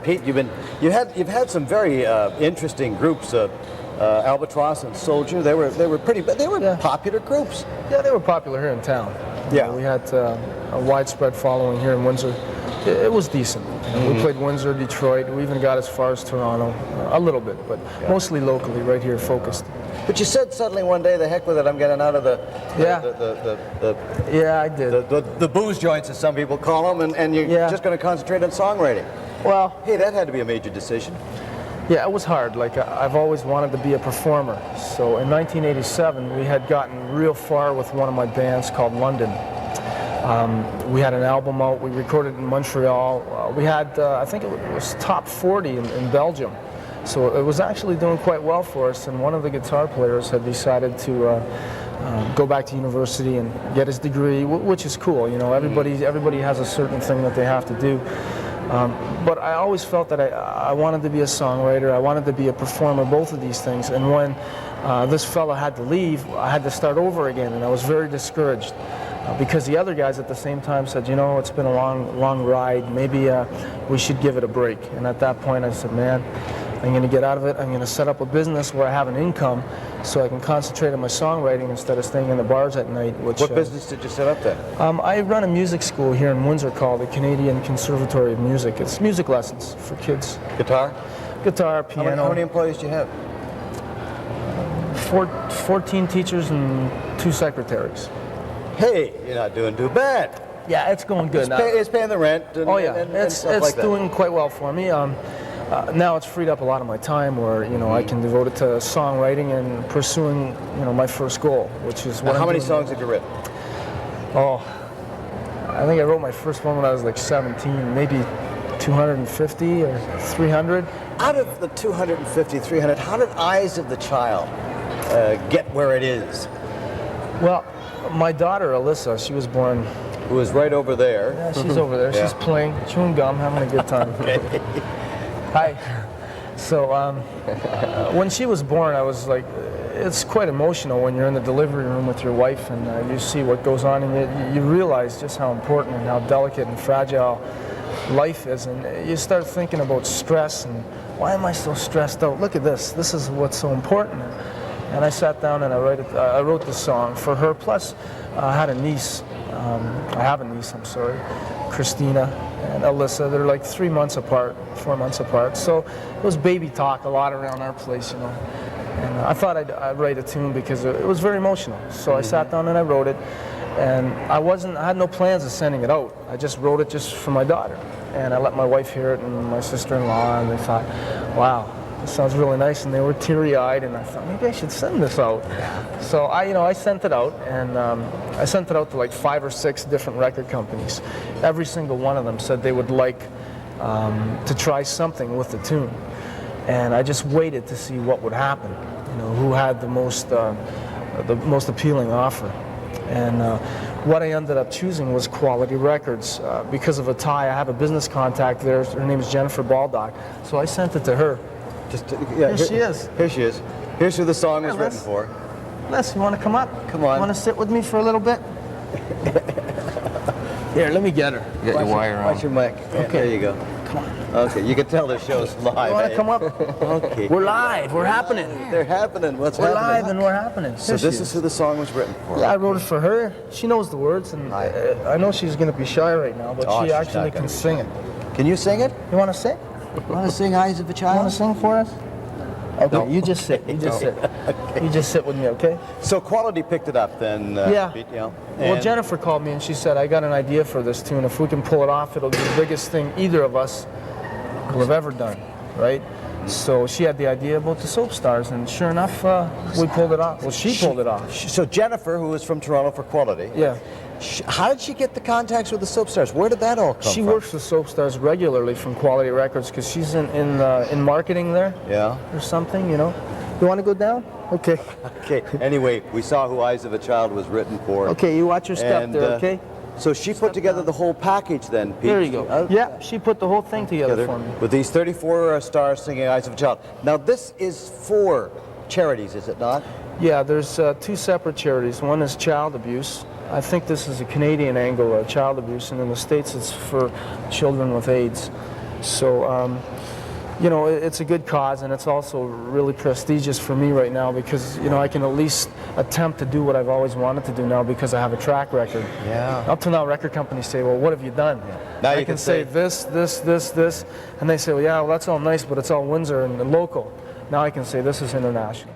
Pete, you've had some very interesting groups. Albatross and Soldier. They were popular groups. Yeah, they were popular here in town. Yeah, we had a widespread following here in Windsor. It was decent. We played Windsor, Detroit. We even got as far as Toronto, a little bit, but mostly locally, right here, focused. But you said suddenly one day, the heck with it, I'm getting out of the yeah, I did. The booze joints, as some people call them, and you're just going to concentrate on songwriting. Well, hey, that had to be a major decision. Yeah, it was hard. Like, I've always wanted to be a performer. So in 1987, we had gotten real far with one of my bands called London. We had an album out. We recorded in Montreal. We had, I think it was top 40 in Belgium. So it was actually doing quite well for us. And one of the guitar players had decided to go back to university and get his degree, which is cool. You know, everybody has a certain thing that they have to do. But I always felt that I wanted to be a songwriter, I wanted to be a performer, both of these things. And when this fella had to leave, I had to start over again, and I was very discouraged. Because the other guys at the same time said, you know, it's been a long ride, maybe we should give it a break. And at that point I said, man, I'm going to get out of it, I'm going to set up a business where I have an income so I can concentrate on my songwriting instead of staying in the bars at night. What business did you set up then? I run a music school here in Windsor called the Canadian Conservatory of Music. It's music lessons for kids. Guitar? Guitar, piano. How many employees do you have? 14 teachers and 2 secretaries. Hey, you're not doing too bad. Yeah, it's going good. It's paying the rent. And, it's doing quite well for me. Now it's freed up a lot of my time where, you know, I can devote it to songwriting and pursuing, you know, my first goal, which is what How many songs have you written? Oh, I think I wrote my first one when I was like 17, maybe 250 or 300. Out of the 250, 300, how did Eyes of the Child get where it is? Well, my daughter, Alyssa, she was born... Who was right over there. Yeah, she's over there. She's playing, chewing gum, having a good time. Hi. So when she was born, I was like, it's quite emotional when you're in the delivery room with your wife and you see what goes on, and you realize just how important and how delicate and fragile life is, and you start thinking about stress and why am I so stressed out? Look at this. This is what's so important. And I sat down and I wrote this song for her. Plus, I had a niece. I have a niece, I'm sorry, Christina and Alyssa. They're like 3 months apart, 4 months apart. So it was baby talk a lot around our place, you know. And I thought I'd write a tune because it was very emotional. So I sat down and I wrote it. And I had no plans of sending it out. I just wrote it just for my daughter. And I let my wife hear it and my sister-in-law, and they thought, wow, this sounds really nice, and they were teary-eyed, and I thought maybe I should send this out. So I sent it out, and I sent it out to like 5 or 6 different record companies. Every single one of them said they would like to try something with the tune, and I just waited to see what would happen. You know, who had the most appealing offer, and what I ended up choosing was Quality Records because of a tie. I have a business contact there. Her name is Jennifer Baldock, so I sent it to her. Here she is. Here she is. Here's who the song is written for. Les, you want to come up? Come on. You want to sit with me for a little bit? Here, let me get her. Get your wire on. Watch your mic. Okay. There you go. Come on. Okay, you can tell the show's live. You want to come up? Okay. We're live. We're happening. They're happening. We're live and we're happening. So this is who the song was written for. Yeah, I wrote it for her. She knows the words, and I know she's going to be shy right now, but she actually can sing it. Can you sing it? You want to sing? You want to sing Eyes of a Child? You want to sing for us? Okay, No. you just sit. You just sit. Okay. You just sit with me, okay? So Quality picked it up then. Yeah. Pete, yeah. Well, Jennifer called me and she said, I got an idea for this tune. If we can pull it off, it'll be the biggest thing either of us will have ever done, right? So she had the idea about the Soap Stars, and sure enough, we pulled it off. Well, she pulled it off. So Jennifer, who is from Toronto for Quality. Yeah. How did she get the contacts with the Soap Stars? Where did that all come from? She works with Soap Stars regularly from Quality Records because she's in marketing there. Yeah. Or something, you know. You want to go down? Okay. Okay. Anyway, we saw who Eyes of a Child was written for. Okay, you watch your step And, there, okay? So she put together the whole package then, Pete. There you go. Yeah, she put the whole thing together for me. With these 34 stars singing Eyes of a Child. Now this is for charities, is it not? Yeah, there's 2 separate charities. One is child abuse. I think this is a Canadian angle, child abuse, and in the States it's for children with AIDS. So, you know, it's a good cause, and it's also really prestigious for me right now because, you know, I can at least attempt to do what I've always wanted to do now because I have a track record. Yeah. Up till now, record companies say, well, what have you done? Now I you can say this, and they say, well, yeah, well, that's all nice, but it's all Windsor and local. Now I can say this is international.